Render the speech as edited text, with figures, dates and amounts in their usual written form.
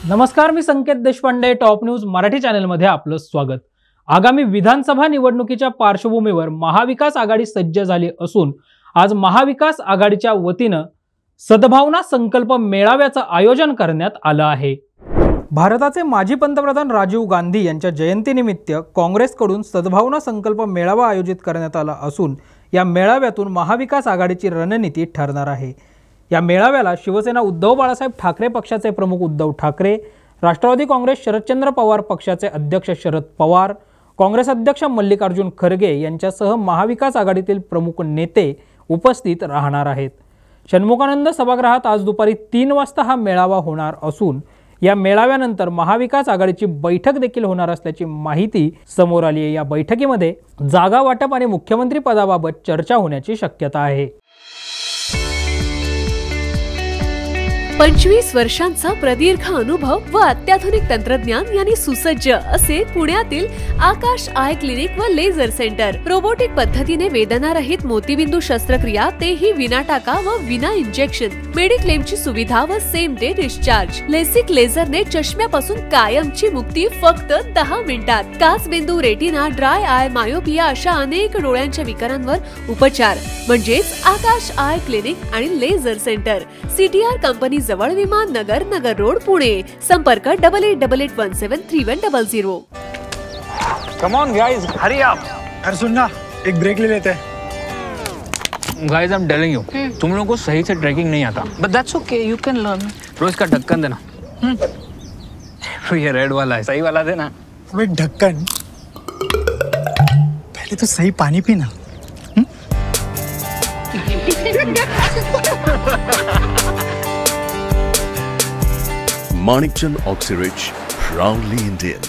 नमस्कार, मी संकेत Deshpande, top news Marathi चॅनलमध्ये आपलं स्वागत। आगामी विधानसभा निवडणुकीच्या पार्श्वभूमीवर महाविकास आघाडी सज्ज झाली असून आज महाविकास आघाडीच्या वतीनं सद्भावना संकल्प मेळाव्याचं आयोजन करण्यात आलं आहे। भारताचे माजी पंतप्रधान राजीव गांधी यांच्या जयंतीनिमित्त काँग्रेसकडून सद्भावना संकल्प मेळावा आयोजित करण्यात आला असून या मेळाव्यातून महाविकास आघाडीची रणनीती ठरणार आहे। या मेळाव्याला शिवसेना उद्धव बाळासाहेब ठाकरे पक्षाचे प्रमुख उद्धव ठाकरे, राष्ट्रवादी काँग्रेस शरदचंद्र पवार पक्षाचे अध्यक्ष शरद पवार, काँग्रेस अध्यक्ष मल्लिकार्जुन खरगे यांच्यासह महाविकास आघाडीतील प्रमुख नेते उपस्थित राहणार आहेत। षण्मुखानंद सभागृहात आज दुपारी 3 वाजता हा मेळावा होणार असून या मेळाव्यानंतर महाविकास आघाडीची बैठक देखील होणार असल्याची माहिती समोर आली आहे। या बैठकीमध्ये जागा वाटप आणि मुख्यमंत्री पदाबाबत चर्चा होण्याची शक्यता आहे। 25 वर्षांचा प्रदीर्घ अनुभव व अत्याधुनिक तंत्रज्ञान यांनी सुसज्ज असे पुण्यातील आकाश आय क्लिनिक व लेझर सेंटर। रोबोटिक पद्धतीने वेदनारहित मोतीबिंदू शस्त्रक्रिया, तेही विना टाका व विना इंजेक्शन, मेडिक्लेमची सुविधा व सेम डे डिस्चार्ज। लेसिक लेझरने चष्म्यापासून कायमची मुक्ती फक्त 10 मिनिटात। काचबिंदू, रेटिना, ड्राय आय, मायोपिया अशा अनेक डोळ्यांच्या विकारांवर उपचार म्हणजेच आकाश आय क्लिनिक आणि लेझर सेंटर। CTR कंपनी जवळ, विमान नगर, नगर रोड, पुणे। संपर्क 8888173100। Come on guys, hurry up. यार सुन ना, एक ब्रेक ले लेते हैं। Guys, I'm telling you, तुम लोगों को सही से ट्रैकिंग नहीं आता। But that's okay, you can learn. रोज का ढक्कन देना। ये रेड वाला है, सही वाला देना। अबे ढक्कन, पहले तो सही पानी पीना। Manikchand Oxyrich, proudly Indian.